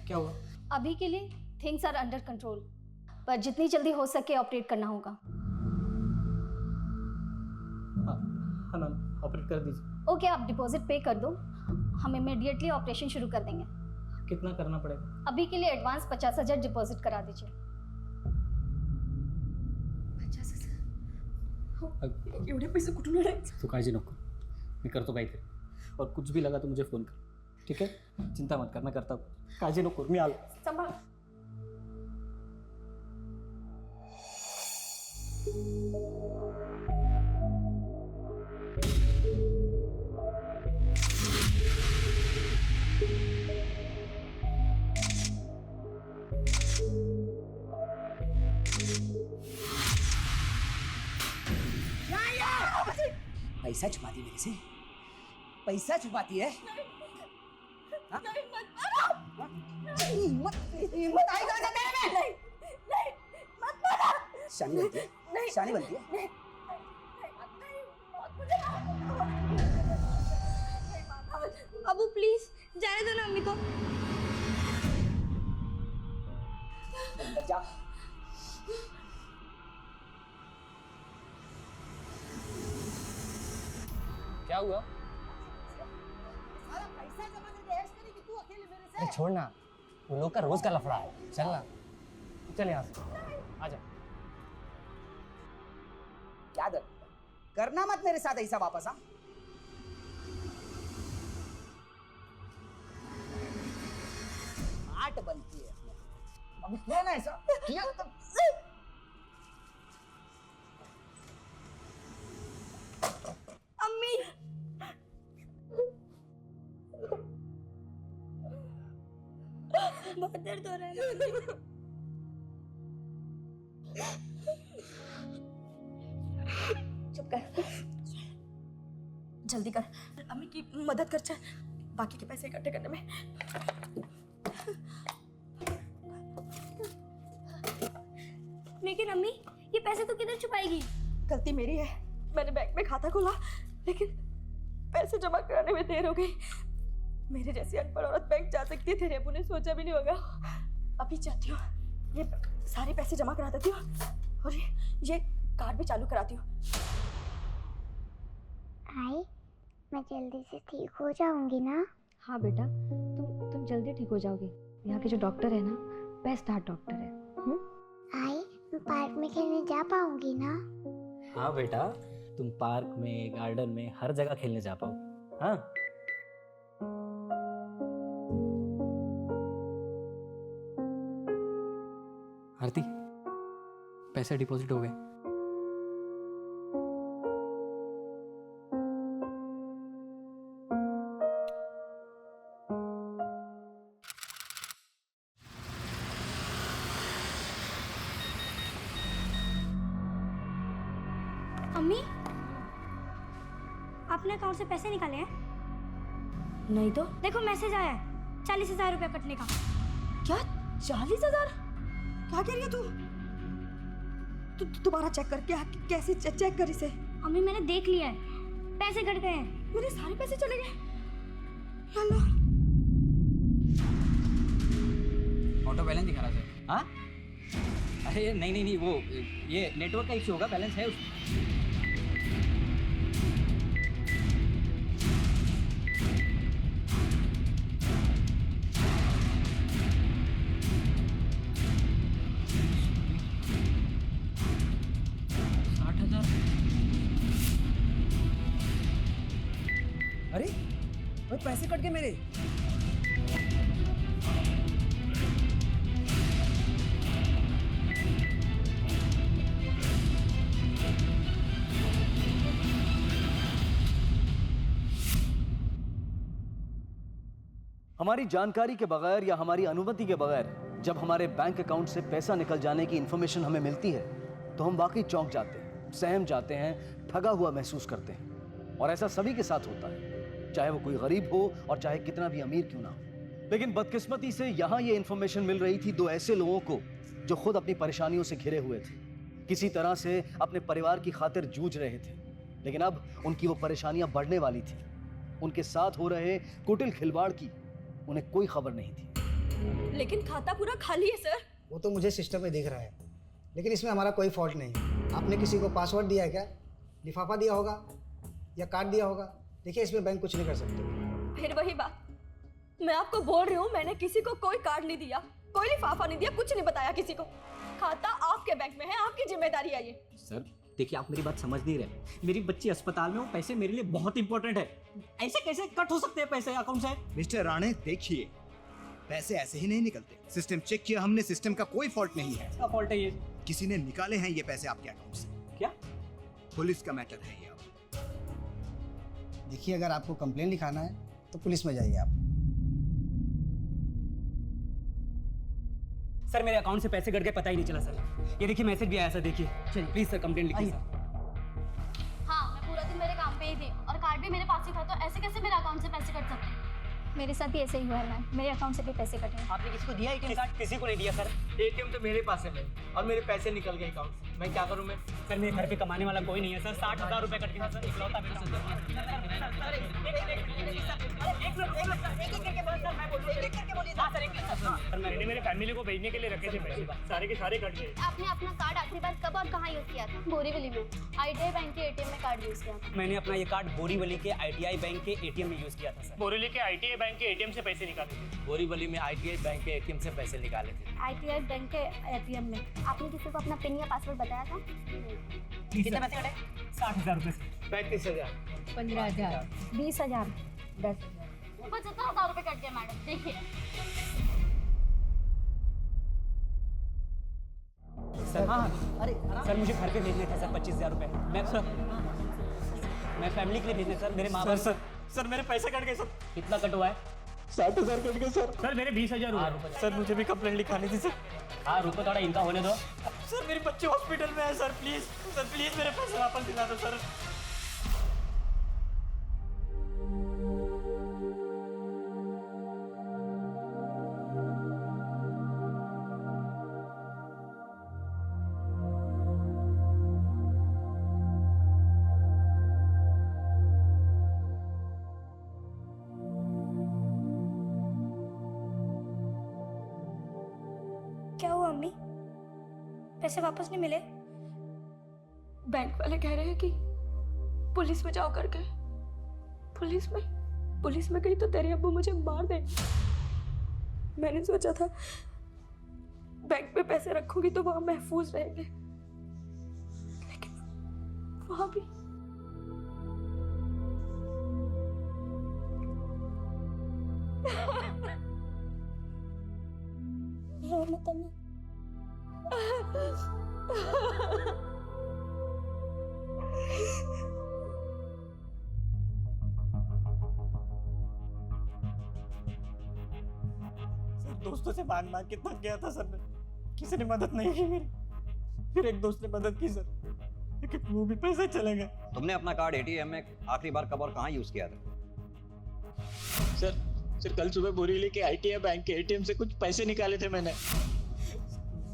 क्या हुआ? अभी के लिए थिंग्स आर अंडर कंट्रोल, पर जितनी जल्दी हो सके ऑपरेट करना होगा। हाँ मैम, ऑपरेट कर दीजिए। ओके, आप डिपॉजिट पे कर दो, हम इमीडिएटली ऑपरेशन शुरू कर देंगे। कितना करना पड़ेगा? अभी के लिए एडवांस 50,000 डिपॉजिट करा दीजिए। 50,000? एवढे पैसे कुठून आणायचे? तू काळजी नको, मी करतो काहीतरी, और कुछ भी लगा तो मुझे फ़ोन कर, ठीक है? चिंता मत कर, मैं करता हूँ, काळजी नको, मी आलो। सांभाळ। पैसा छुपाती मेरे से? पैसा छुपाती है? हिम्मत आई तो तेरे में? शानी बनती है? शानी बनती है? अबू प्लीज जाने दो ना अम्मी को। अंदर जा। क्या हुआ? सारा पैसा जमा करके ऐश करेगी तू अकेले मेरे से? अरे छोड़ ना, वो लोग का रोज का लफड़ा है, चल ना, चल यहाँ से, आजा। क्या दर करना मत मेरे साथ ऐसा वापस। हाँ, आट बनती है अभी, किया ना ऐसा किया तो। अम्मी बहुत दर्द हो रहा है। चुप कर, जल्दी कर, अम्मी की मदद कर, चल बाकी के पैसे इकट्ठे करने में। लेकिन अम्मी ये पैसे तो किधर छुपाएगी? गलती मेरी है, मैंने बैंक में खाता खोला लेकिन पैसे जमा कराने में देर हो गई। मेरे जैसी अनपढ़ औरत बैंक जा सकती है, तेरे अबू ने सोचा भी नहीं होगा। अभी चाहती हूँ ये सारे पैसे जमा करा देती हूँ और ये कार्ड भी चालू कराती हूँ। आई, मैं जल्दी से ठीक हो जाऊंगी ना? हाँ बेटा, तुम जल्दी ठीक हो जाओगे। यहाँ के जो डॉक्टर है ना, बेस्ट हार्ट डॉक्टर है। आई, मैं पार्क में खेलने जा पाऊंगी ना? हाँ बेटा, तुम पार्क में, गार्डन में, हर जगह खेलने जा पाओ। हाँ, आरती, पैसे डिपॉजिट हो गए। अम्मी आपने अकाउंट से पैसे निकाले हैं? नहीं तो देखो मैसेज आया है 40,000 रुपया कटने का। क्या 40,000? क्या कह रही है तू? दोबारा चेक कर, क्या कैसे चेक कर इसे? अम्मी मैंने देख लिया है, पैसे कट गए हैं। मेरे सारे पैसे चले गए। अल्लाह, ऑटो बैलेंस दिखा रहा है। हाँ, अरे नहीं, वो ये नेटवर्क का इश्यू होगा, बैलेंस है उसमें। अरे भाई, पैसे कट गए मेरे। हमारी जानकारी के बगैर या हमारी अनुमति के बगैर जब हमारे बैंक अकाउंट से पैसा निकल जाने की इंफॉर्मेशन हमें मिलती है तो हम वाकई चौंक जाते हैं, सहम जाते हैं, ठगा हुआ महसूस करते हैं। और ऐसा सभी के साथ होता है, चाहे वो कोई गरीब हो और चाहे कितना भी अमीर क्यों ना हो। लेकिन बदकिस्मती से यहाँ ये इंफॉर्मेशन मिल रही थी दो ऐसे लोगों को जो खुद अपनी परेशानियों से घिरे हुए थे, किसी तरह से अपने परिवार की खातिर जूझ रहे थे, लेकिन अब उनकी वो परेशानियां बढ़ने वाली थी। उनके साथ हो रहे कुटिल खिलवाड़ की उन्हें कोई खबर नहीं थी। लेकिन खाता पूरा खाली है सर। वो तो मुझे सिस्टम में दिख रहा है, लेकिन इसमें हमारा कोई फॉल्ट नहीं है। आपने किसी को पासवर्ड दिया है क्या? लिफाफा दिया होगा या कार्ड दिया होगा? देखिए, इसमें बैंक कुछ नहीं कर सकते। फिर वही बात, मैं आपको बोल रही हूँ, मैंने किसी को कोई कार्ड नहीं दिया, कोई लिफाफा नहीं दिया, कुछ नहीं बताया किसी को। खाता आपके बैंक में है, आपकी जिम्मेदारी है ये। सर देखिए, आप मेरी बात समझ नहीं रहे। मेरी बच्ची अस्पताल में, वो पैसे मेरे लिए बहुत इंपॉर्टेंट है। ऐसे कैसे कट हो सकते हैं पैसे अकाउंट से? मिस्टर राणे, देखिए, पैसे ऐसे ही नहीं निकलते। सिस्टम चेक किया हमने, सिस्टम का कोई फॉल्ट नहीं है। इसका फॉल्ट है ये। किसी ने निकाले हैं ये पैसे आपके अकाउंट से। क्या? पुलिस का मैटर है ये। देखिए, अगर आपको कंप्लेन लिखाना है तो पुलिस में जाइए आप। सर मेरे अकाउंट से पैसे कट गए, पता ही नहीं चला सर। ये देखिए मैसेज भी आया सर, देखिए। चलिए प्लीज सर कंप्लेंट लिखिए सर। हाँ, मैं पूरा दिन मेरे काम पे ही थी और कार्ड भी मेरे पास ही था, तो ऐसे कैसे मेरे अकाउंट से पैसे कट सकते हैं? मेरे साथ भी ऐसे ही हुआ है मैम, मेरे अकाउंट से भी पैसे कटे हैं। आपने किसी को दिया एटीएम कार्ड? किसी को नहीं दिया सर। एटीएम तो मेरे पास है भाई, और मेरे पैसे निकल गए अकाउंट से। मैं क्या करूं मैं? सर मेरे घर पे कमाने वाला कोई नहीं है सर। 60,000 रुपए कट गया सर, इकलौता बेटा। मैंने मेरे फैमिली को भेजने के लिए रखे थे पैसे, सारे के सारे कट गए। आपने अपना कार्ड आखिरी बार कब और कहाँ यूज किया था? बोरीवली में ITI बैंक के ATM में कार्ड यूज किया था। मैंने अपना ये कार्ड बोरीवली के ITI बैंक के ATM में यूज किया था सर। बोरीवली के ITI बैंक के ATM से पैसे निकाले थे। बोरीवली में ITI बैंक के ATM से पैसे निकाले थे। ITI बैंक के ATM में आपने किसी को अपना पिन या पासवर्ड बताया था? कितने पैसे कटे? 60,000 रुपए। 35,000। 15,000 20,000 10,000 75,000 रुपए कट गए मैडम, देखिए। सर हाँ, अरे सर मुझे घर पे भेजने थे सर 25,000 रुपए। मैं फैमिली के लिए भेजने सर, मेरे माँ बाप। सर मेरे पैसे कट गए सर। कितना कट हुआ है? 60,000 कट गए सर। सर मेरे 20,000 हुए। सर मुझे भी कंप्लेंट लिखानी थी सर। हाँ रुको, थोड़ा इनका होने दो। सर मेरी बच्ची हॉस्पिटल में है सर, प्लीज सर, प्लीज मेरे पैसे वापस दिला दो सर। क्या हुआ अम्मी? पैसे वापस नहीं मिले? बैंक वाले कह रहे हैं कि पुलिस में जाओ करके। पुलिस में गई तो तेरे अब्बू मुझे मार देंगे। मैंने सोचा था बैंक में पैसे रखूंगी तो वहां महफूज रहेंगे, लेकिन वहां भी रो मत अम्मी। दोस्तों से मांग के थक गया था सर मैं, किसी ने मदद नहीं की मेरी। फिर एक दोस्त ने मदद की सर, लेकिन वो भी पैसे चले गए। तुमने अपना कार्ड एटीएम में आखिरी बार कब और कहाँ यूज किया था? सर कल सुबह बोरीवली के ITI बैंक के ATM से कुछ पैसे निकाले थे मैंने।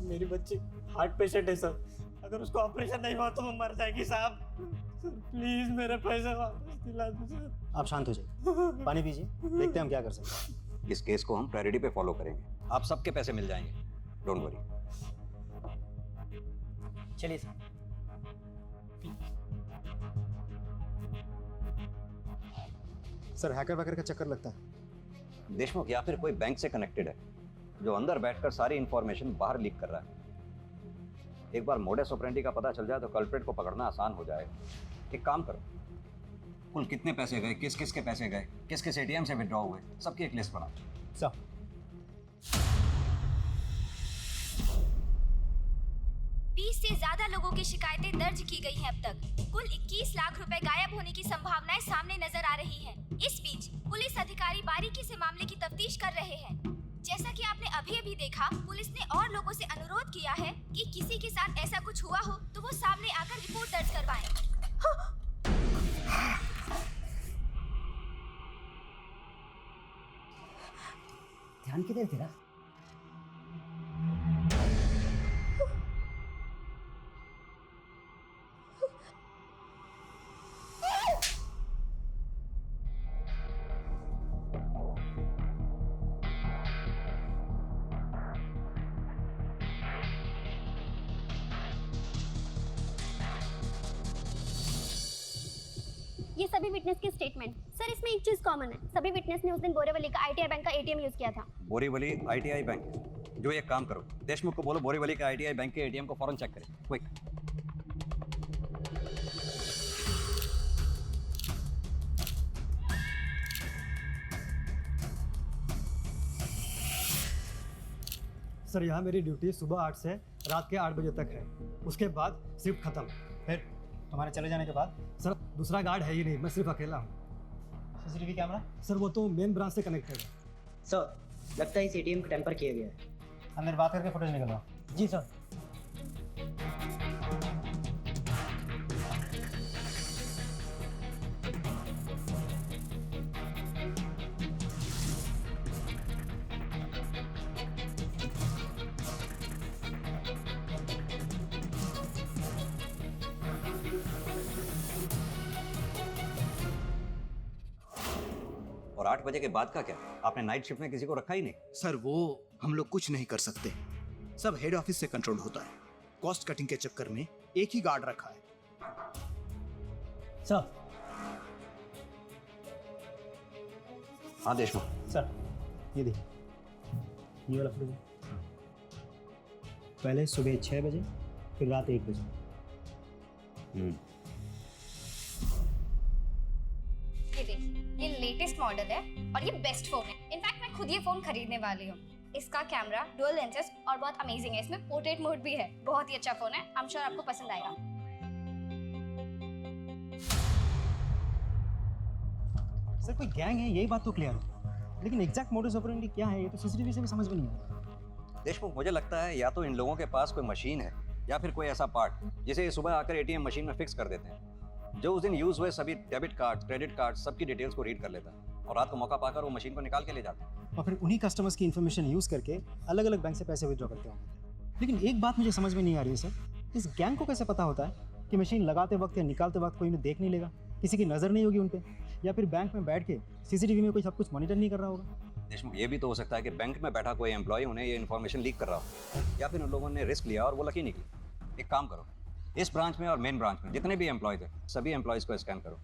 मेरी बच्ची हार्ट पेशेंट है सर, अगर उसको ऑपरेशन नहीं हुआ तो वो मर जाएगी साहब। सर प्लीज मेरे पैसे वापस दिला दो सर। आप शांत हो जाइए, पानी पीजिए, देखते हैं हम क्या कर सकते हैं। इस केस को हम प्रायोरिटी पे फॉलो करेंगे, आप सबके पैसे मिल जाएंगे, डोंट वरी। चलिए सर। सर हैकर वैकर का चक्कर लगता है। देशमुख या फिर कोई बैंक से कनेक्टेड है जो अंदर बैठकर सारी इंफॉर्मेशन बाहर लीक कर रहा है। एक बार मोडस ऑपरेंडी का पता चल जाए तो कल्प्रेट को पकड़ना आसान हो जाएगा। एक काम करो, कुल कितने पैसे गए, किस किस के पैसे गए, किस किस ATM से विड्रॉ हुए, सबकी एक लिस्ट बनाओ। सर 20 से ज्यादा लोगों की शिकायतें दर्ज की गई हैं अब तक। कुल 21 लाख रुपए गायब होने की संभावनाएं सामने नजर आ रही हैं। इस बीच पुलिस अधिकारी बारीकी से मामले की तफ्तीश कर रहे हैं। जैसा कि आपने अभी देखा, पुलिस ने और लोगों से अनुरोध किया है कि किसी के साथ ऐसा कुछ हुआ हो तो वो सामने आकर रिपोर्ट दर्ज करवाएं। ध्यान किधर तेरा? ये सभी विटनेस की स्टेटमेंट। सर इसमें एक चीज कॉमन है, सभी विटनेस ने उस दिन बोरीवली का ITI बैंक का ATM यूज किया था। Borivali ITI bank? जो एक काम करो, देशमुख को बोलो बोरीवली का ITI बैंक के ATM को फौरन चेक करें, क्विक। सर यहाँ मेरी ड्यूटी सुबह 8 से रात के 8 बजे तक है, उसके बाद शिफ्ट खत्म। फिर तुम्हारे चले जाने के बाद? सर दूसरा गार्ड है ही नहीं, मैं सिर्फ अकेला हूँ। CCTV camera? सर वो तो मेन ब्रांच से कनेक्टेड है। सर लगता है इस ATM को टेम्पर किया गया है। अंदर बात करके फुटेज निकलवा। जी सर। और 8 बजे के बाद का क्या? आपने नाइट शिफ्ट में किसी को रखा ही नहीं? सर वो हम लोग कुछ नहीं कर सकते, सब हेड ऑफिस से कंट्रोल होता है। कॉस्ट कटिंग के चक्कर में एक ही गार्ड रखा है। सर। हाँ देशमुख। सर ये देखिए, ये वाला फुटेज पहले सुबह 6 बजे फिर रात 1 बजे। ये देख, ये लेटेस्ट मॉडल है और ये बेस्ट फोन है। इनफैक्ट मैं खुद ये फोन खरीदने वाली हूँ। इसका कैमरा, डुअल लेंसेज और बहुत अमेजिंग है। इसमें पोर्ट्रेट मोड भी है। बहुत ही अच्छा फोन है, आई एम श्योर आपको पसंद आएगा। सर कोई गैंग है यही बात तो क्लियर है, लेकिन एग्जैक्ट मोडस ऑपरेंडी क्या है ये तो CCTV से भी समझ में नहीं आ रहा। देशमुख मुझे लगता है या तो इन लोगों के पास कोई मशीन है या फिर कोई ऐसा पार्ट जिसे ये सुबह आकर ATM मशीन में फिक्स कर देते हैं, जो उस दिन यूज हुए सभी डेबिट कार्ड, क्रेडिट कार्ड, सबकी डिटेल्स को रीड कर लेता है और रात को मौका पाकर वो मशीन को निकाल के ले जाता है और फिर उन्हीं कस्टमर्स की इन्फॉर्मेशन यूज करके अलग अलग बैंक से पैसे विड्रॉ करते होंगे। लेकिन एक बात मुझे समझ में नहीं आ रही है सर, इस गैंग को कैसे पता होता है कि मशीन लगाते वक्त या निकालते वक्त कोई उन्हें देख नहीं लेगा, किसी की नज़र नहीं होगी उन पर, या फिर बैंक में बैठ के CCTV में कोई सब कुछ मॉनिटर नहीं कर रहा होगा। देशमुख ये भी तो हो सकता है कि बैंक में बैठा कोई एम्प्लॉय उन्हें ये इन्फॉर्मेशन लीक कर रहा हो, या फिर उन लोगों ने रिस्क लिया और वो लकी निकली। एक काम करो, इस ब्रांच में और मेन ब्रांच में जितने भी एम्प्लॉयज़ हैं सभी एम्प्लॉयज़ को स्कैन करो,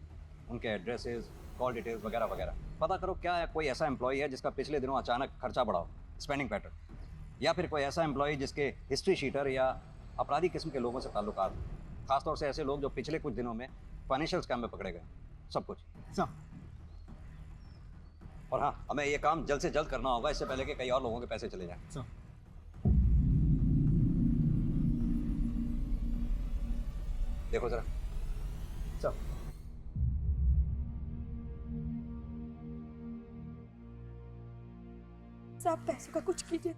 उनके एड्रेसेस, कॉल डिटेल्स वगैरह वगैरह पता करो। क्या है कोई ऐसा एम्प्लॉय है जिसका पिछले दिनों अचानक खर्चा बढ़ा हो, स्पेंडिंग पैटर्न, या फिर कोई ऐसा एम्प्लॉय जिसके हिस्ट्री शीटर या अपराधी किस्म के लोगों से ताल्लुकात हो, खासतौर से ऐसे लोग जो पिछले कुछ दिनों में फाइनेंशियल स्कैम में पकड़े गए, सब कुछ। और हाँ, हमें ये काम जल्द से जल्द करना होगा, इससे पहले कि कई और लोगों के पैसे चले जाएं। देखो जरा। साहब पैसों का कुछ कीजिए,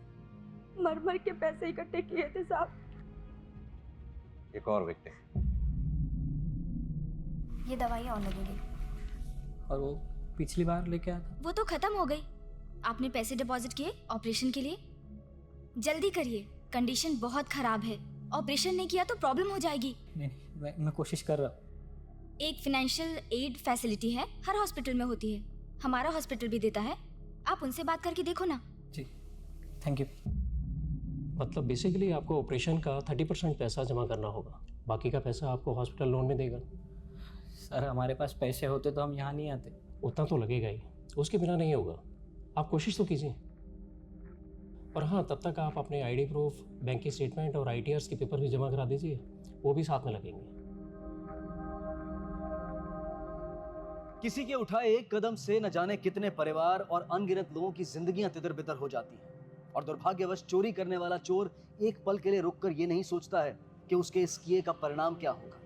मर मर के पैसे इकट्ठे किए थे साहब। एक और विक्टिम। ये दवाई और लगेगी। और वो पिछली बार लेके आया था वो तो खत्म हो गई। आपने पैसे डिपॉजिट किए ऑपरेशन के लिए? जल्दी करिए, कंडीशन बहुत खराब है। ऑपरेशन नहीं किया तो प्रॉब्लम हो जाएगी। नहीं, मैं कोशिश कर रहा हूँ। एक फाइनेंशियल एड फैसिलिटी है, हर हॉस्पिटल में होती है, हमारा हॉस्पिटल भी देता है। आप उनसे बात करके देखो ना। जी थैंक यू। मतलब बेसिकली आपको ऑपरेशन का 30% पैसा जमा करना होगा, बाकी का पैसा आपको हॉस्पिटल लोन में देगा। सर हमारे पास पैसे होते तो हम यहाँ नहीं आते। उतना तो लगेगा ही, उसके बिना नहीं होगा। आप कोशिश तो कीजिए। और हाँ, तब तक आप अपने ID प्रूफ, बैंक की स्टेटमेंट और ITRs के पेपर भी जमा करा दीजिए, वो भी साथ में लगेंगे। किसी के उठाए एक कदम से न जाने कितने परिवार और अनगिनत लोगों की जिंदगियां तितर-बितर हो जाती हैं। और दुर्भाग्यवश चोरी करने वाला चोर एक पल के लिए रुककर ये नहीं सोचता है कि उसके इस किए का परिणाम क्या होगा।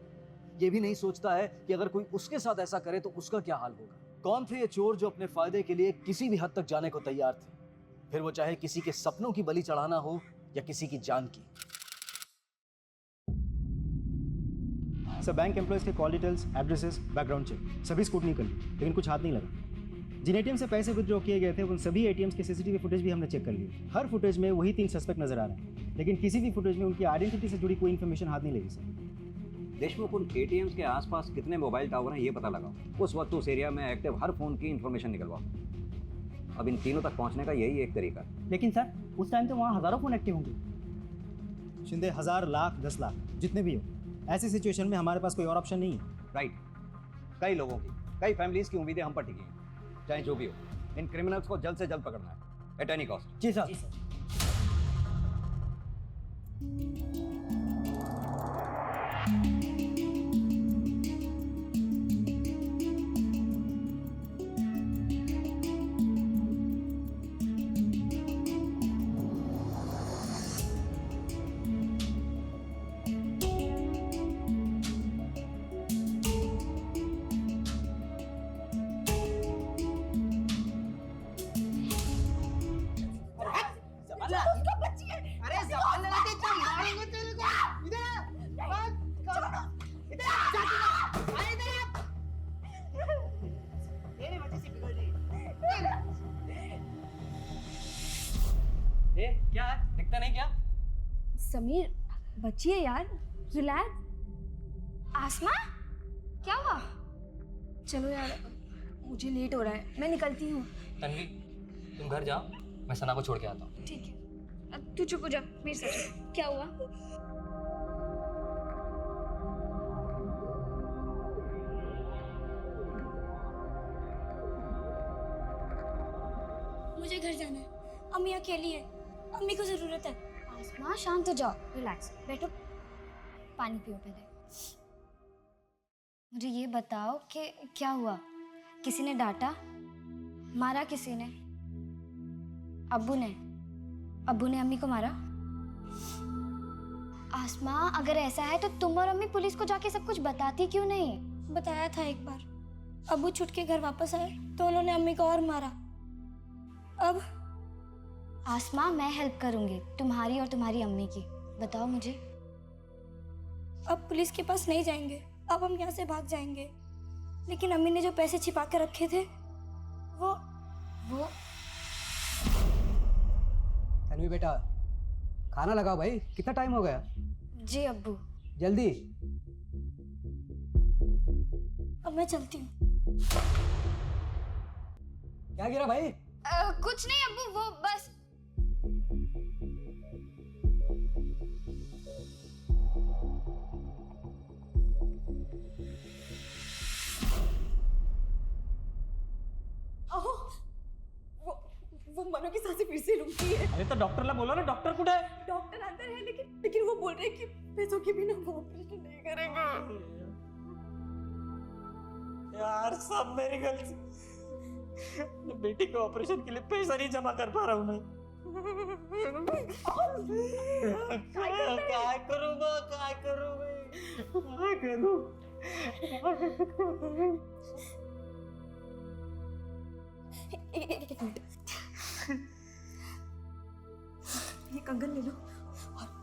ये भी नहीं सोचता है कि अगर कोई उसके साथ ऐसा करे तो उसका क्या हाल होगा। कौन थे ये चोर जो अपने फायदे के लिए किसी भी हद तक जाने को तैयार थे, फिर वो चाहे किसी के सपनों की बलि चढ़ाना हो या किसी की जान की। सर बैंक एम्प्लॉयज़ के call details, addresses, background check सभी स्कूटनी कर ली, लेकिन कुछ हाथ नहीं लगा। जिन ATM से पैसे विड्रॉ किए गए थे उन सभी ATMs के CCTV फुटेज भी हमने चेक कर लिए। हर फुटेज में वही 3 सस्पेक्ट नजर आ रहे हैं, लेकिन किसी भी फुटेज में उनकी आइडेंटिटी से जुड़ी कोई इन्फॉर्मेशन हाथ नहीं लगी सर। देशमुख उन ATMs के आसपास कितने मोबाइल टावर हैं ये पता लगाओ। उस वक्त उस एरिया में एक्टिव हर फोन की इन्फॉर्मेशन निकलवाओ। अब इन तीनों तक पहुंचने का यही एक तरीका है। लेकिन सर उस टाइम तो वहाँ हज़ारों फ़ोन एक्टिव होंगे। शिंदे 1000, लाख, 10 लाख जितने भी हो, ऐसी सिचुएशन में हमारे पास कोई और ऑप्शन नहीं है। राइट, कई लोगों की कई फैमिलीज की उम्मीदें हम पर टिकी हैं। चाहे जो भी हो, इन क्रिमिनल्स को जल्द से जल्द पकड़ना है, एट एनी कॉस्ट। जी सर। अरे जबान लगाते इतना मारेंगे तेरे को। इधर इधर आए इधर आप। तेरी वजह से बिगड़ रही ए क्या है, दिखता नहीं क्या? समीर बचिए यार, रिलैक्स। आसमा, क्या हुआ? चलो यार, मुझे लेट हो रहा है, मैं निकलती हूँ। तन्वी, तुम घर जाओ, मैं सना को छोड़ के आता हूँ। ठीक है, अब तू चुप हो जा, मेरे साथ। क्या हुआ? मुझे घर जाना है, अम्मी अकेली है, अम्मी को जरूरत है। आसमा शांत हो जाओ, रिलैक्स, बैठो, पानी पियो पहले। मुझे ये बताओ कि क्या हुआ? किसी ने डांटा, मारा किसी ने? अब्बू ने अम्मी को मारा? आसमा, अगर ऐसा है तो तुम और अम्मी पुलिस को जाके सब कुछ बताती क्यों नहीं? बताया था एक बार, अब्बू छुट के घर वापस आए तो उन्होंने अम्मी को और मारा। अब आसमा, मैं हेल्प करूंगी तुम्हारी और तुम्हारी अम्मी की। बताओ मुझे। अब पुलिस के पास नहीं जाएंगे, अब हम यहाँ से भाग जाएंगे। लेकिन अम्मी ने जो पैसे छिपा के रखे थे वो तन्वी बेटा, खाना लगाओ भाई, कितना टाइम हो गया? जी अब्बू। जल्दी। अब मैं चलती हूँ। क्या गिरा भाई? कुछ नहीं अब्बू, वो बस। वो मनो की सांसें फिर से रुकी है। अरे तो डॉक्टर ला बोलो ना, डॉक्टर कुछ है? डॉक्टर अंदर है, लेकिन वो बोल रहे हैं कि पैसों के बिना वो ऑपरेशन नहीं करेंगे। यार सब मेरी गलती, बेटी के ऑपरेशन के लिए पैसा नहीं जमा कर पा रहा हूँ मैं। क्या करूँ? एक मिनट, ये कंगन ले लो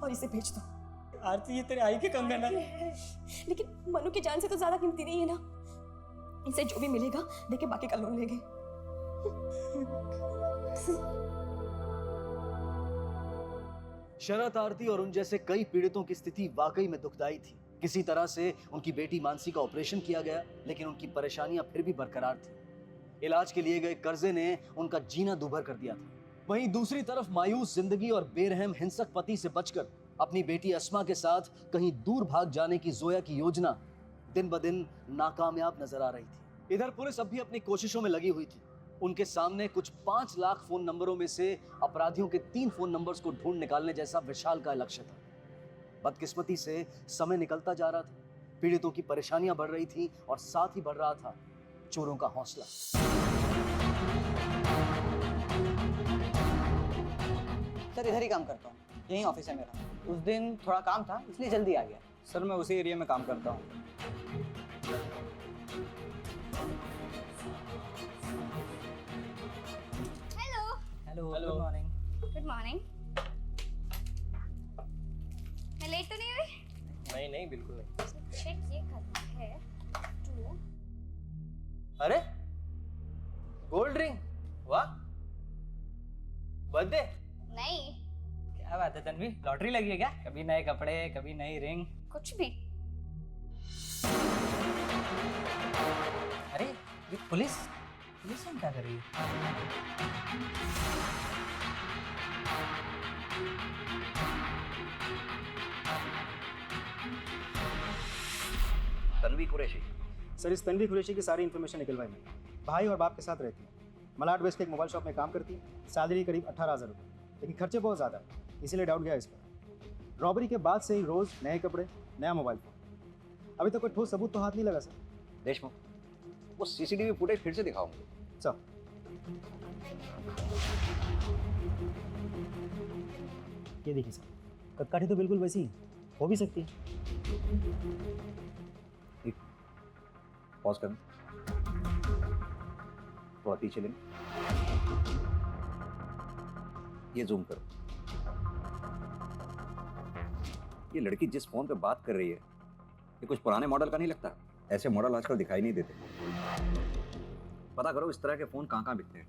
और इसे भेज दो। आरती, ये तेरे आई के कंगन है। लेकिन मनु की जान से तो ज्यादा कीमती नहीं है ना। इसे जो भी मिलेगा देके बाकी का लोन लेंगे। शरत, आरती और उन जैसे कई पीड़ितों की स्थिति वाकई में दुखदाई थी। किसी तरह से उनकी बेटी मानसी का ऑपरेशन किया गया, लेकिन उनकी परेशानियां फिर भी बरकरार थी। इलाज के लिए गए कर्जे ने उनका जीना दूभर कर दिया था। वहीं दूसरी तरफ मायूस जिंदगी और बेरहम हिंसक पति से बचकर अपनी बेटी अस्मा के साथ कहीं दूर भाग जाने की जोया की योजना दिन ब दिन नाकामयाब नजर आ रही थी। इधर पुलिस अब भी अपनी कोशिशों में लगी हुई थी। उनके सामने कुछ 5 लाख फोन नंबरों में से अपराधियों के 3 फोन नंबर्स को ढूंढ निकालने जैसा विशाल का लक्ष्य था। बदकिस्मती से समय निकलता जा रहा था, पीड़ितों की परेशानियां बढ़ रही थी और साथ ही बढ़ रहा था चोरों का हौसला। सर इधर ही काम करता हूँ, यही ऑफिस है मेरा। उस दिन थोड़ा काम था इसलिए जल्दी आ गया। सर मैं उसी एरिया में काम करता हूँ। Hello. Good morning. Good morning. मैं लेट तो नहीं हुई? नहीं बिल्कुल नहीं। चेक ये करना है टू। अरे गोल्ड रिंग, वाह, बर्थडे? नहीं। क्या बात है तन्वी, लॉटरी लगी है क्या? कभी नए कपड़े, कभी नई रिंग। कुछ भी। अरे ये पुलिस हम क्या कर रही है? तन्वी कुरैशी, सर इस तनवीर कुरैशी की सारी इन्फॉर्मेशन निकलवाई मैंने। भाई और बाप के साथ रहती है, मलाड वेस्ट के एक मोबाइल शॉप में काम करती है, सैलरी करीब 18,000 रुपये, लेकिन खर्चे बहुत ज़्यादा है, इसीलिए डाउट गया इस पर। रॉबरी के बाद से ही रोज़ नए कपड़े, नया मोबाइल फ़ोन। अभी तक कोई ठोस सबूत तो हाथ नहीं लगा सर। देशमुख, वो सीसीटीवी फुटेज फिर से दिखाओ मुझे। सर ये देखिए सर, कदकाठी तो बिल्कुल वैसी हो भी सकती है। पॉज कर, थोड़ा पीछे लें, ये जूम करो। ये लड़की जिस फोन पे बात कर रही है, ये कुछ पुराने मॉडल का नहीं लगता? ऐसे मॉडल आजकल दिखाई नहीं देते। पता करो इस तरह के फोन कहाँ बिकते हैं,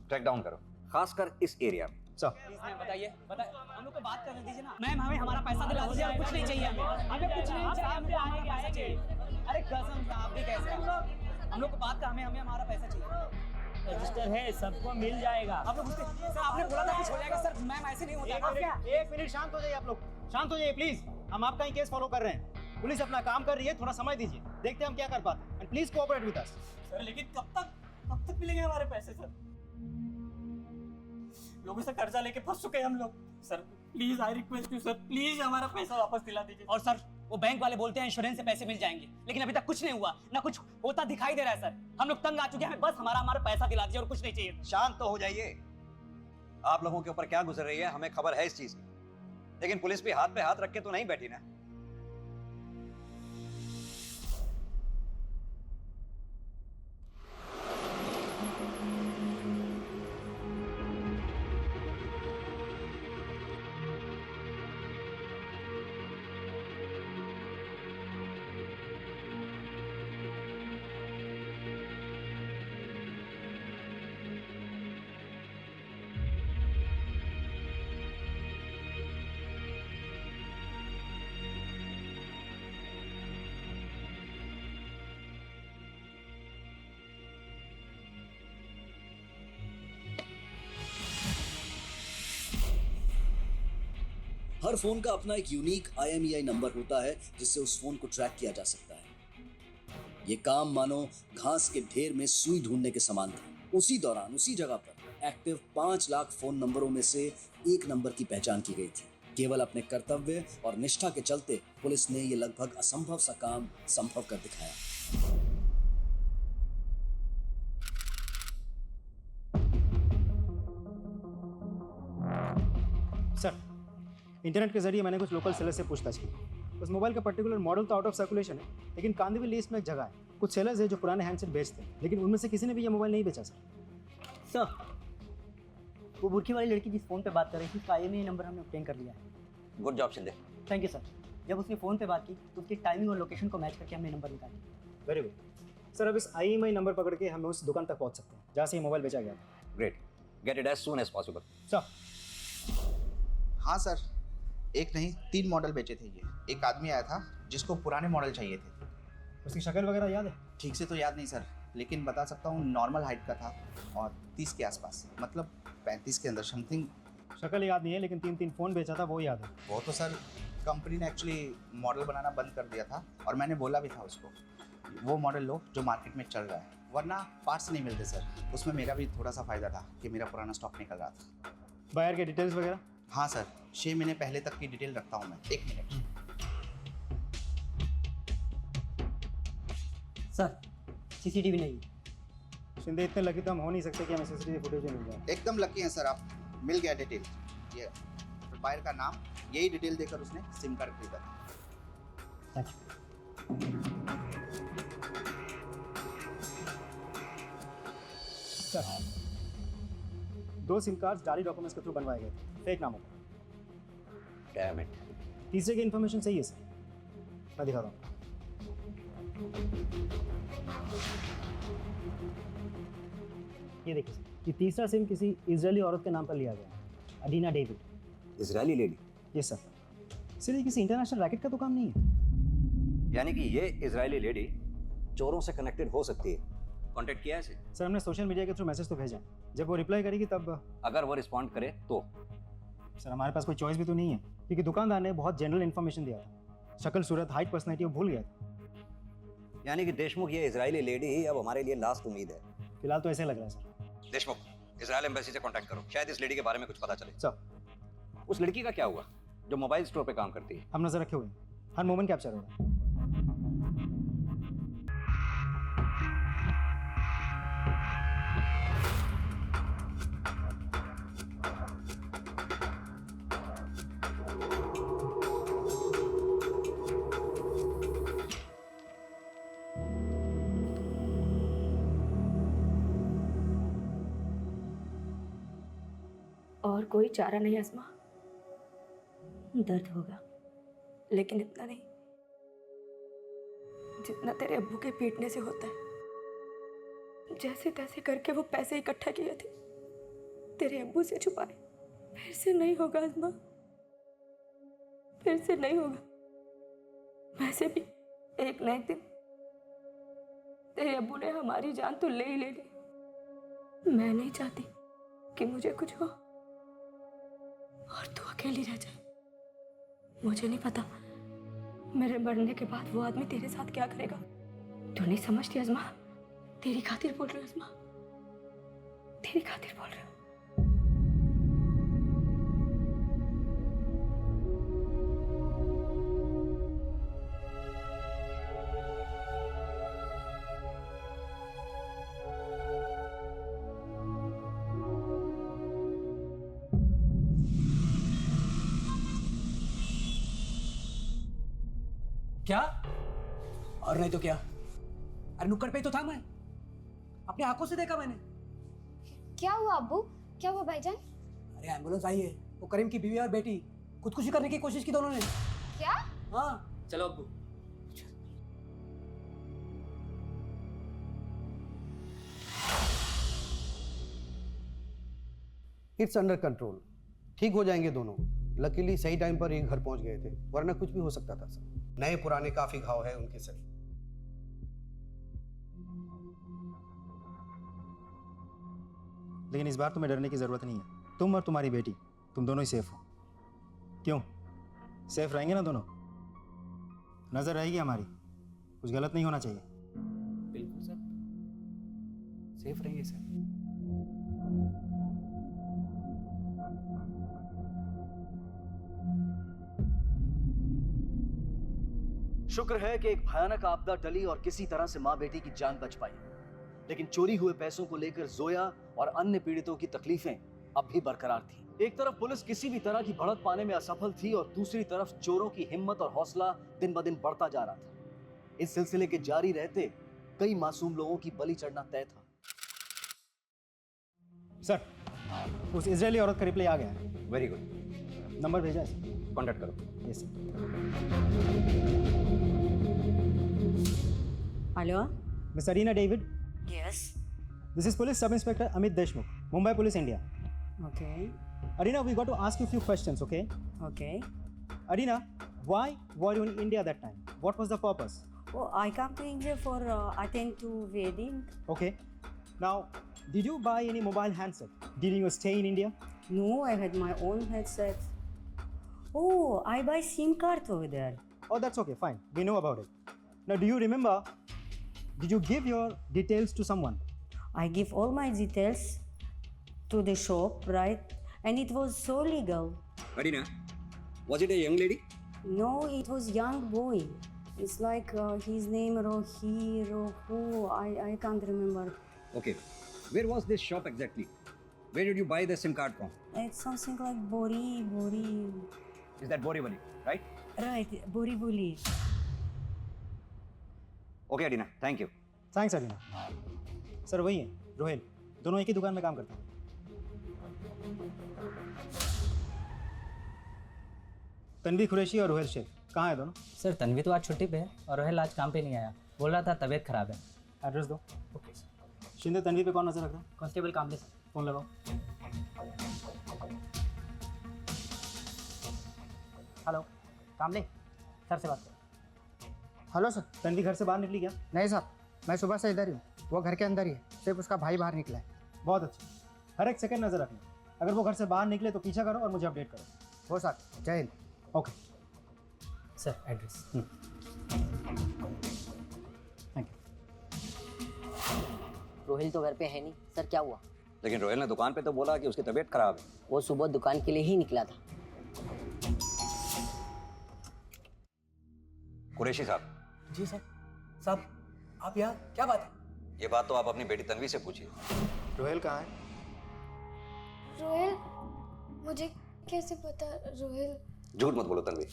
ट्रैक डाउन करो, खासकर इस एरिया में। प्लीज मैम बताइए, हम लोग को बात करने दीजिए ना। मैम हमें हमारा पैसा दिला दीजिए, कुछ नहीं चाहिए हमें कुछ नहीं चाहिए, हमें हमारा पैसा चाहिए। अरे कसम से आप भी कैसे हम लोग को बात कर, हमें हमारा पैसा चाहिए। रजिस्टर है, सबको मिल जाएगा। आप लोग सर आपने बोला था कुछ हो जाएगा सर। मैम ऐसे नहीं होता है। एक मिनट शांत हो जाइए आप लोग, शांत हो जाइए प्लीज। हम आपका ही केस फॉलो कर रहे हैं, पुलिस अपना काम कर रही है, थोड़ा समय दीजिए, देखते हैं हम क्या कर पाते हैं। And please cooperate with us. Sir लेकिन कब तक मिलेंगे हमारे पैसे सर? लोगों से कर्जा लेके फंस चुके हैं हम लोग। Sir please I request you sir, please हमारा पैसा वापस दिला दीजिए। और सर वो बैंक वाले बोलते हैं इंश्योरेंस से पैसे मिल जाएंगे, लेकिन अभी तक कुछ नहीं हुआ, ना कुछ होता दिखाई दे रहा है सर। हम लोग तंग आ चुके हैं, बस हमारा पैसा दिला दीजिए और कुछ नहीं चाहिए। शांत तो हो जाइए। आप लोगों के ऊपर क्या गुजर रही है हमें खबर है इस चीज की, लेकिन पुलिस भी हाथ पे हाथ रख के तो नहीं बैठी ना। हर फोन का अपना एक यूनिक IMEI नंबर होता है जिससे उस फोन को ट्रैक किया जा सकता है। ये काम मानो घास के ढेर में सुई ढूंढने के समान था। उसी दौरान उसी जगह पर एक्टिव 5 लाख फोन नंबरों में से एक नंबर की पहचान की गई थी। केवल अपने कर्तव्य और निष्ठा के चलते पुलिस ने ये लगभग असंभव सा काम संभव कर दिखाया। सर इंटरनेट के जरिए मैंने कुछ लोकल सेलर से पूछताछ की। उस मोबाइल का पर्टिकुलर मॉडल तो आउट ऑफ सर्कुलेशन है, लेकिन कांदिवली लिस्ट में एक जगह है, कुछ सेलर्स है जो पुराने हैंडसेट बेचते हैं, लेकिन उनमें से किसी ने भी ये मोबाइल नहीं बेचा सर। वो बुरकी वाली लड़की जिस फोन पे बात कर रही थी उसका IMEI नंबर हमने ऑब्टेन कर लिया है। Good job Shinde. Thank you sir. जब उसने फोन पे बात की तो उसकी टाइमिंग और लोकेशन को मैच करके हमने नंबर निकाला। Very good sir. अब इस IMEI नंबर पकड़ के हम उस दुकान तक पहुंच सकते हैं जहाँ से ये मोबाइल बेचा गया था। Great, get it as soon as possible. Sir. हाँ सर, एक नहीं 3 मॉडल बेचे थे ये। एक आदमी आया था जिसको पुराने मॉडल चाहिए थे। उसकी शक्ल वगैरह याद है? ठीक से तो याद नहीं सर, लेकिन बता सकता हूँ नॉर्मल हाइट का था और 30 के आसपास, मतलब 35 के अंदर समथिंग। शक्ल याद नहीं है, लेकिन 3 फ़ोन बेचा था वो याद है। वो तो सर कंपनी ने एक्चुअली मॉडल बनाना बंद कर दिया था और मैंने बोला भी था उसको वो मॉडल लो जो मार्केट में चल रहा है, वरना पार्ट्स नहीं मिलते सर। उसमें मेरा भी थोड़ा सा फ़ायदा था कि मेरा पुराना स्टॉक निकल रहा था। बायर के डिटेल्स वगैरह? हाँ सर, 6 महीने पहले तक की डिटेल रखता हूँ मैं। 1 मिनट सर। CCTV नहीं। शिंदे इतने लकी तो हम हो नहीं सकते कि हमें CCTV फुटेज मिल जाए। एकदम लकी हैं सर आप, मिल गया डिटेल। ये बायर का नाम, यही डिटेल देकर उसने सिम कार्ड खरीदा था। सर 2 सिम कार्ड्स जाली डॉक्यूमेंट्स के थ्रू बनवाए गए थे, फेक नामों पर। Damn it. तीसरे की इन्फॉर्मेशन सही है सर, मैं दिखाता हूँ। ये देखिए सर, ये तीसरा सिम किसी इजरायली औरत के नाम पर लिया गया है, Adina David. Israeli lady? Yes sir. Sir ये किसी इंटरनेशनल रैकेट का तो काम नहीं है? यानी कि ये इजरायली लेडी चोरों से कनेक्टेड हो सकती है। कांटेक्ट किया है इसे? सर हमने सोशल मीडिया के थ्रू मैसेज तो भेजा है, जब वो रिप्लाई करेगी तब। अगर वो रिस्पॉन्ड करे तो? सर हमारे पास कोई चॉइस भी तो नहीं है, क्योंकि दुकानदार ने बहुत जनरल इन्फॉर्मेशन दिया था। शक्ल, सूरत, हाइट, पर्सनैलिटी वो भूल गया था। यानी कि देशमुख ये इजरायली लेडी ही अब हमारे लिए लास्ट उम्मीद है। फिलहाल तो ऐसे लग रहा है सर। देशमुख, इजरायल एम्बेसी से कांटेक्ट करो, शायद इस लेडी के बारे में कुछ पता चले। सर। उस लड़की का क्या हुआ जो मोबाइल स्टोर पे काम करती है? हम नजर रखे हुए हैं, हर मोमेंट कैप्चर हो रहा है। और कोई चारा नहीं अस्मा, दर्द होगा लेकिन इतना नहीं जितना तेरे अब्बू के पीटने से होता है। जैसे तैसे करके वो पैसे इकट्ठा किए थे, तेरे अब्बू से छुपाए। फिर से नहीं होगा अस्मा, फिर से नहीं होगा। वैसे भी एक न एक दिन तेरे अब्बू ने हमारी जान तो ले ही लेनी। मैं नहीं चाहती कि मुझे कुछ हो और तू अकेली रह जाए। मुझे नहीं पता मेरे मरने के बाद वो आदमी तेरे साथ क्या करेगा। तू नहीं समझती अज़मा, तेरी खातिर बोल रही हूँ अज़मा, तेरी खातिर बोल रही हूँ। क्या? और नहीं तो क्या? अरे नुक्कड़ पे तो था मैं, अपनी आंखों से देखा मैंने। क्या हुआ अब्बू? क्या हुआ भाईजान? अरे एम्बुलेंस आई है, वो करीम की बीवी और बेटी खुदकुशी करने की कोशिश की दोनों ने। क्या? हाँ चलो अब्बू। इट्स अंडर कंट्रोल, ठीक हो जाएंगे दोनों। लकीली सही टाइम पर ये घर पहुंच गए थे, वरना कुछ भी हो सकता था सर। नए पुराने काफी घाव है उनके सर। लेकिन इस बार तुम्हें डरने की जरूरत नहीं है। तुम और तुम्हारी बेटी, तुम दोनों ही सेफ हो। क्यों? सेफ रहेंगे ना दोनों? नजर रहेगी हमारी, कुछ गलत नहीं होना चाहिए। बिल्कुल सर, सेफ रहेंगे सर। शुक्र है कि एक भयानक आपदा टली और किसी तरह से माँ बेटी की जान बच पाई। लेकिन चोरी हुए पैसों को लेकर जोया और अन्य पीड़ितों की तकलीफें अब भी बरकरार थी। एक तरफ पुलिस किसी भी तरह की बढ़त पाने में असफल थी और दूसरी तरफ चोरों की हिम्मत और हौसला दिन ब दिन बढ़ता जा रहा था। इस सिलसिले के जारी रहते कई मासूम लोगों की बलि चढ़ना तय था। सर, उस इजरायली औरत का रिप्लाई आ गया है। Very good. नंबर भेजा है, कांटेक्ट करो। Yes sir. Hello, miss Arina David. Yes, this is police sub inspector Amit Deshmukh, Mumbai police India. Okay, Arina, we got to ask you a few questions, okay? okay. Arina, why were you in India that time? What was the purpose? Oh, I come to India for attend to wedding. Okay. Now, did you buy any mobile handset during your stay in India? No, I had my own headset. Oh, I buy SIM card over there. Oh, that's okay, fine. We know about it. Now, do you remember, did you give your details to someone? I give all my details to the shop, right? And it was so legal. Arina, was it a young lady? No, it was young boy. It's like his name Rohi, Rohu, I can't remember. Okay. Where was this shop exactly? Where did you buy the SIM card from? It's something like Bori. Is that Borivali, right? Right, Borivali. Okay, Arina. Thank you. Thanks, Arina. Sir वही है, रोहेल। दोनों एक ही दुकान में काम करते हैं। तन्वी कुरैशी और रोहेल शेख कहाँ है दोनों? सर तन्वी तो आज छुट्टी पे है और रोहेल आज काम पे नहीं आया, बोल रहा था तबीयत खराब है। एड्रेस दो। Okay sir. शिंदे, तन्वी पे कौन नजर रख रहा है? कांस्टेबल कामले सर। फोन लगाओ। हेलो कामले, सर से बात करो। Hello sir. तन्वी घर से बाहर निकली क्या? नहीं सर, मैं सुबह से इधर ही हूँ, वो घर के अंदर ही है, सिर्फ उसका भाई बाहर निकला है। बहुत अच्छा, हर एक सेकंड नजर रखना। अगर वो घर से बाहर निकले तो पीछा करो और मुझे अपडेट करो। हो सर, जय Hind. Okay sir, address. Thank Rohail तो घर पे है नहीं सर, क्या हुआ? लेकिन रोहिल ने दुकान पे तो बोला कि उसकी तबीयत खराब है। वो सुबह दुकान के लिए ही निकला था। कुरैशी साहब। जी सर। साहब आप यहाँ, क्या बात है? ये बात तो आप अपनी बेटी तन्वी से पूछिए। रोहिल कहाँ है? रोहिल, मुझे कैसे पता रोहिल? झूठ मत बोलो तन्वी,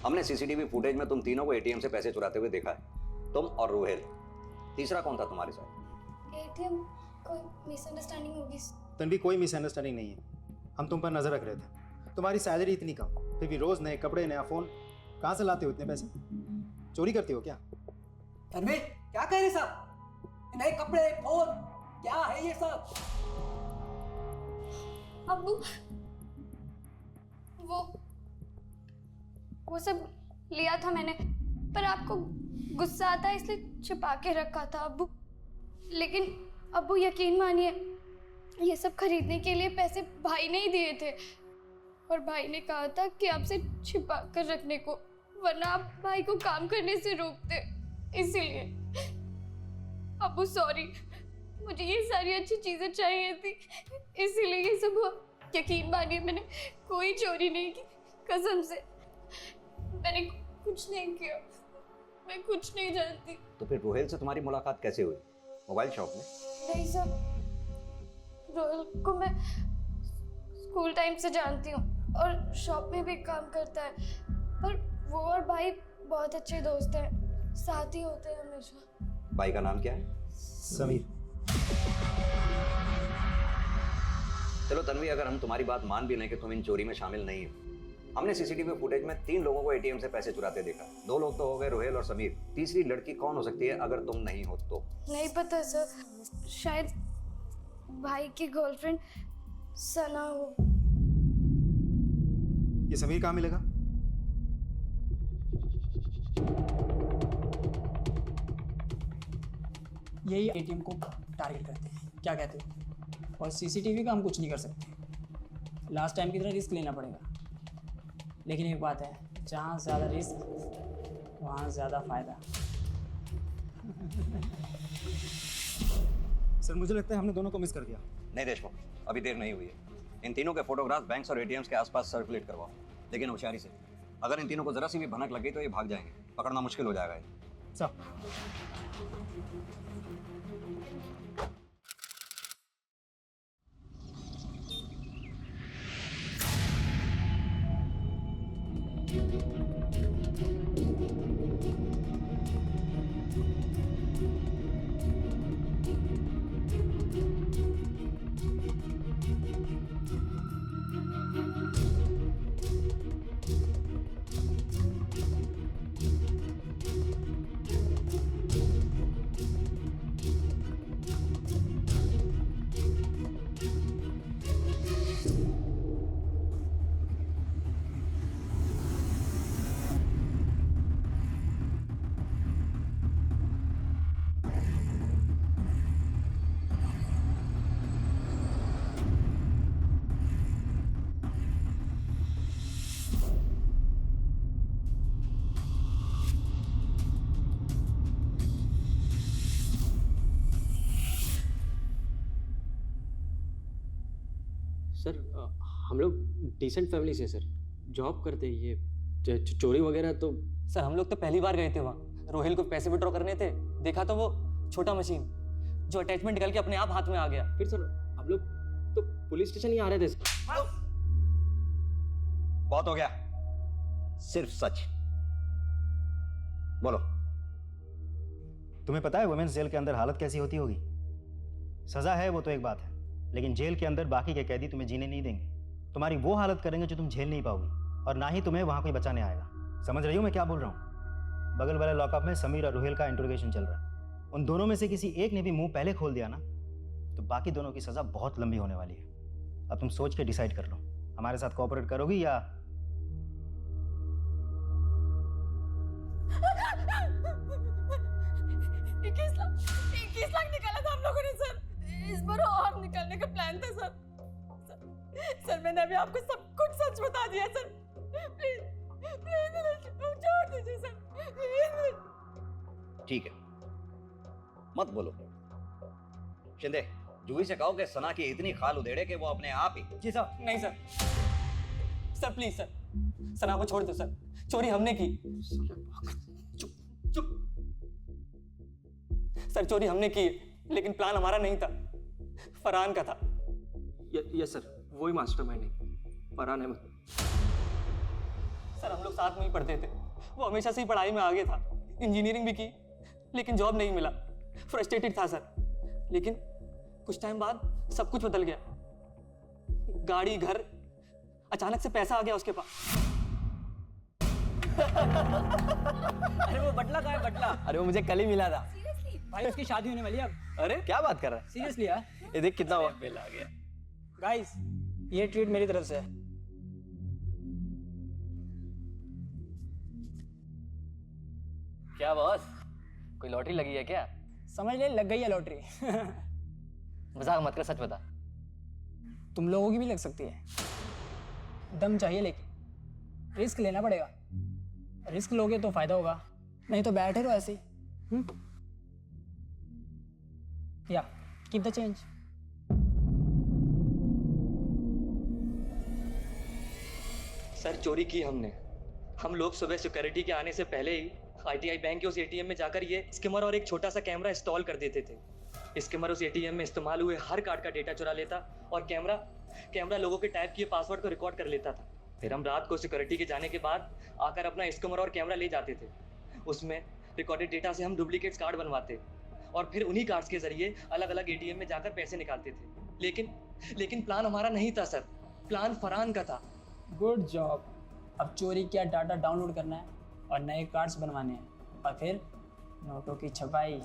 हमने सीसीटीवी फुटेज में तुम तीनों को एटीएम से पैसे चुराते हुए देखा है। तुम और रोहिल, तीसरा कौन था तुम्हारे साथ? एटीएम, कोई मिसअंडरस्टैंडिंग होगी। तन्वी, कोई मिसअंडरस्टैंडिंग नहीं है। हम तुम पर नजर रख रहे थे। तुम्हारी सैलरी इतनी कम, फिर भी रोज नए कपड़े, नया फोन, कहाँ से लाते हो इतने पैसे? चोरी करते हो क्या? तन्वी क्या कह रहे साहब? नए कपड़े, फोन, क्या है ये सब? अब्बू, वो सब लिया था मैंने, पर आपको गुस्सा आता है इसलिए छिपा के रखा था अब्बू। लेकिन अब्बू यकीन मानिए, ये सब खरीदने के लिए पैसे भाई ने ही दिए थे, और भाई ने कहा था कि आपसे छिपा कर रखने को, वरना आप भाई को काम करने से रोकते। इसीलिए अब्बू सॉरी, मुझे ये सारी अच्छी चीजें चाहिए थी, इसीलिए ये सब हुआ। यकीन मानिए मैंने कोई चोरी नहीं की, कसम से मैंने कुछ नहीं किया, मैं कुछ नहीं जानती। तो फिर रोहिल से तुम्हारी मुलाकात कैसे हुई? मोबाइल शॉप में? नहीं सर, रोहिल को मैं स्कूल टाइम से जानती हूँ और शॉप में भी काम करता है, पर वो और भाई बहुत अच्छे दोस्त हैं, साथ ही होते हैं हमेशा। भाई का नाम क्या है? समीर। चलो तन्वी, अगर हम तुम्हारी बात मान भी लें कि तुम इन चोरी में शामिल नहीं हो, हमने सीसीटीवी फुटेज में 3 लोगों को एटीएम से पैसे चुराते देखा। 2 लोग तो हो गए, रोहिल और समीर। तीसरी लड़की कौन हो सकती है अगर तुम नहीं हो तो? नहीं पता सर, शायद भाई की गर्लफ्रेंड सना हो। ये समीर कहाँ मिलेगा? यही एटीएम को टारगेट करते हैं, क्या कहते हो? और सीसीटीवी का हम कुछ नहीं कर सकते, लास्ट टाइम की तरह रिस्क लेना पड़ेगा। लेकिन एक बात है, जहाँ ज़्यादा रिस्क वहाँ ज़्यादा फायदा। सर मुझे लगता है हमने दोनों को मिस कर दिया। नहीं देशमुख, अभी देर नहीं हुई है। इन तीनों के फोटोग्राफ बैंक्स और एटीएम्स के आसपास सर्कुलेट करवाओ, लेकिन होशियारी से। अगर इन तीनों को जरा सी भी भनक लगी तो ये भाग जाएंगे, पकड़ना मुश्किल हो जाएगा। सर सर हम लोग डिसेंट फैमिली से सर, जॉब करते हैं। ये चोरी वगैरह तो सर हम लोग तो पहली बार गए थे वहाँ, रोहिल को पैसे विड्रॉ करने थे, देखा तो वो छोटा मशीन जो अटैचमेंट निकल के अपने आप हाथ में आ गया। फिर सर हम लोग तो पुलिस स्टेशन ही आ रहे थे सर। बहुत हो गया, सिर्फ सच बोलो। तुम्हें पता है वुमेन्स जेल के अंदर हालत कैसी होती होगी? सजा है वो तो एक बात है, लेकिन जेल के अंदर बाकी के कैदी तुम्हें जीने नहीं देंगे। तुम्हारी वो हालत करेंगे जो तुम झेल नहीं पाओगी, और ना ही तुम्हें वहाँ कोई बचाने आएगा। समझ रही हो मैं क्या बोल रहा हूँ? बगल वाले लॉकअप में समीर और रोहिल का इंट्रोगेशन चल रहा है। उन दोनों में से किसी एक ने भी मुंह पहले खोल दिया ना, तो बाकी दोनों की सज़ा बहुत लंबी होने वाली है। अब तुम सोच के डिसाइड कर लो, हमारे साथ कोऑपरेट करोगी या? इक्कीस लाख निकाला था हम लोगों ने सर, इस बार और निकालने का प्लान था सर। सर मैंने अभी आपको सब कुछ सच बता दिया सर, प्लीज प्लीज छोड़ दीजिए सर, प्लीज। ठीक है, मत बोलो। शिंदे, जूही से कहो कि सना की इतनी खाल उधेड़े कि वो अपने आप ही। जी सर। नहीं सर, सर प्लीज सर, सना को छोड़ दो सर, चोरी हमने की। चुप। सर चोरी हमने की, लेकिन प्लान हमारा नहीं था, फरहान का था। यस सर, वही मास्टरमाइंड है, फरहान अहमद। सर हम लोग साथ में ही पढ़ते थे, वो हमेशा से ही पढ़ाई में आगे था, इंजीनियरिंग भी की, लेकिन जॉब नहीं मिला, फ्रस्ट्रेटेड था सर। लेकिन कुछ टाइम बाद सब कुछ बदल गया, गाड़ी, घर, अचानक से पैसा आ गया उसके पास। अरे वो बटला कहाँ है, बटला? अरे वो मुझे कल ही मिला था। भाई उसकी शादी होने वाली है अब। अरे क्या बात कर रहा है? सीरियसली यार। ये देख कितना हुआ, बिल आ गया। गाइस, ये ट्रीट मेरी तरफ से है। क्या बॉस, कोई लॉटरी लगी है क्या? समझ ले, लग गई है लॉटरी। मजाक मत कर, सच बता। तुम लोगों की भी लग सकती है। दम चाहिए, लेकिन रिस्क लेना पड़ेगा। रिस्क लोगे तो फायदा होगा, नहीं तो बैठे रहो ऐसे ही। या कीप द चेंज। सर चोरी की हमने। हम लोग सुबह सिक्योरिटी के आने से पहले ही ITI बैंक के उस ATM में जाकर ये स्किमर और एक छोटा सा कैमरा इंस्टॉल कर देते थे। स्किमर उस ATM में इस्तेमाल हुए हर कार्ड का डेटा चुरा लेता और कैमरा लोगों के टाइप किए पासवर्ड को रिकॉर्ड कर लेता था। फिर हम रात को सिक्योरिटी के जाने के बाद आकर अपना स्किमर और कैमरा ले जाते थे। उसमें रिकॉर्डेड डेटा से हम डुप्लीकेट कार्ड बनवाते और फिर उन्हीं कार्ड्स के जरिए अलग अलग ATM में जाकर पैसे निकालते थे। लेकिन प्लान हमारा नहीं था सर, प्लान फरहान का था। Good job. अब चोरी किया डाटा डाउनलोड करना है और नए कार्ड्स बनवाने हैं और फिर नोटों की छपाई।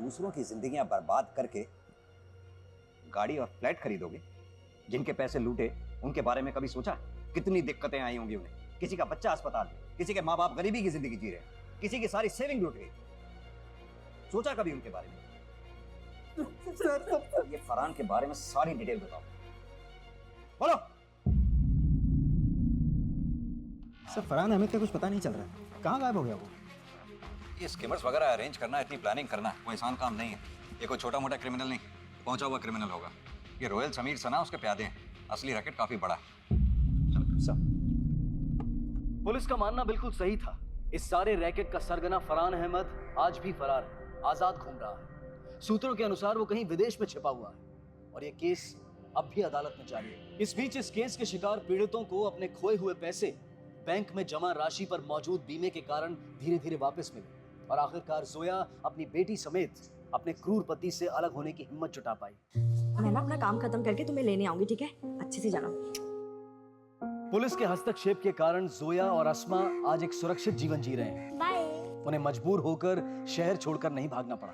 दूसरों की जिंदगियां बर्बाद करके गाड़ी और फ्लैट खरीदोगे? जिनके पैसे लूटे उनके बारे में कभी सोचा? कितनी दिक्कतें आई होंगी उन्हें। किसी का बच्चा अस्पताल में, किसी के माँ बाप गरीबी की जिंदगी जी रहे हैं, किसी की सारी सेविंग लूट गई। सोचा कभी उनके बारे में? सर, ये फरहान के बारे में सारी डिटेल बताओ। बोलो। सर फरहान अहमद का कुछ पता नहीं चल रहा है, कहाँ गायब हो गया वो? ये स्कीमर्स वगैरह अरेंज करना, इतनी प्लानिंग करना कोई आसान काम नहीं है। ये कोई छोटा मोटा क्रिमिनल नहीं, पहुंचा हुआ क्रिमिनल होगा। ये रोयल समीर सना उसके प्यादे हैं। असली रैकेट काफी बड़ा है। पुलिस का मानना बिल्कुल सही था। इस सारे रैकेट का सरगना फरहान अहमद आज भी फरार है, आजाद घूम रहा है। सूत्रों के अनुसार वो कहीं विदेश में छिपा हुआ है और ये केस अब भी अदालत में जारी है। इस बीच इस केस के शिकार पीड़ितों को अपने खोए हुए पैसे बैंक में जमा राशि पर मौजूद बीमे के कारण धीरे धीरे वापस मिले और आखिरकार जोया अपनी बेटी समेत अपने क्रूर पति से अलग होने की हिम्मत जुटा पाई। मैं ना अपना काम खत्म करके तुम्हें लेने आऊंगी, ठीक है? अच्छे से जाना। पुलिस के हस्तक्षेप के कारण जोया और अस्मा आज एक सुरक्षित जीवन जी रहे हैं। बाय। उन्हें मजबूर होकर शहर छोड़कर नहीं भागना पड़ा।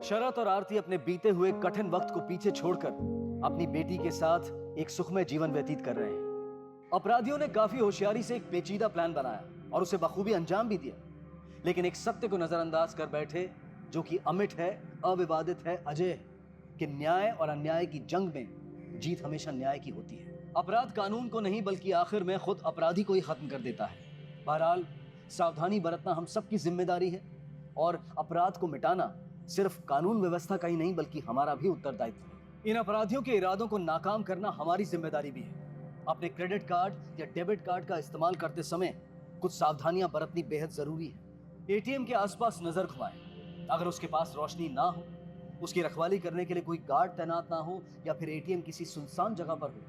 शरत और आरती अपने बीते हुए कठिन वक्त को पीछे छोड़कर अपनी बेटी के साथ एक सुखमय जीवन व्यतीत कर रहे हैं। अपराधियों ने काफी होशियारी से एक पेचीदा प्लान बनाया और उसे बखूबी अंजाम भी दिया, लेकिन एक सत्य को नजरअंदाज कर बैठे जो कि अमिट है, अविवादित है, अजय है कि न्याय और अन्याय की जंग में जीत हमेशा न्याय की होती है। अपराध कानून को नहीं बल्कि आखिर में खुद अपराधी को ही खत्म कर देता है। बहरहाल सावधानी बरतना हम सबकी जिम्मेदारी है और अपराध को मिटाना सिर्फ कानून व्यवस्था का ही नहीं बल्कि हमारा भी उत्तरदायित्व है। इन अपराधियों के इरादों को नाकाम करना हमारी जिम्मेदारी भी है। अपने क्रेडिट कार्ड या डेबिट कार्ड का इस्तेमाल करते समय कुछ सावधानियां बरतनी बेहद जरूरी है। एटीएम के आसपास नजर घुमाएं। अगर उसके पास रोशनी ना हो, उसकी रखवाली करने के लिए कोई गार्ड तैनात ना हो या फिर एटीएम किसी सुनसान जगह पर हो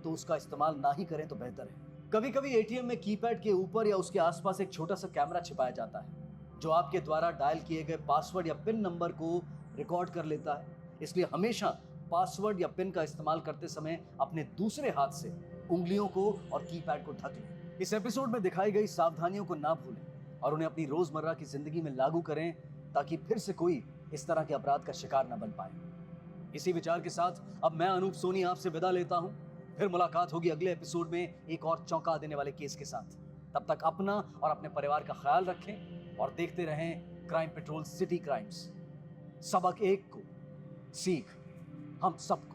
तो उसका इस्तेमाल ना ही करें तो बेहतर है। कभी कभी एटीएम में कीपैड के ऊपर या उसके आसपास एक छोटा सा कैमरा छिपाया जाता है जो आपके द्वारा डायल किए गए पासवर्ड या पिन नंबर को रिकॉर्ड कर लेता है। इसलिए हमेशा पासवर्ड या पिन का इस्तेमाल करते समय अपने दूसरे हाथ से उंगलियों को और कीपैड को ढक लें। इस एपिसोड में दिखाई गई सावधानियों को ना भूलें और उन्हें अपनी रोजमर्रा की जिंदगी में लागू करें ताकि फिर से कोई इस तरह के अपराध का शिकार न बन पाए। इसी विचार के साथ अब मैं अनूप सोनी आपसे विदा लेता हूं। फिर मुलाकात होगी अगले एपिसोड में एक और चौंका देने वाले केस के साथ। तब तक अपना और अपने परिवार का ख्याल रखें और देखते रहें क्राइम पेट्रोल सिटी क्राइम्स। सबक एक को, सीख हम सबको।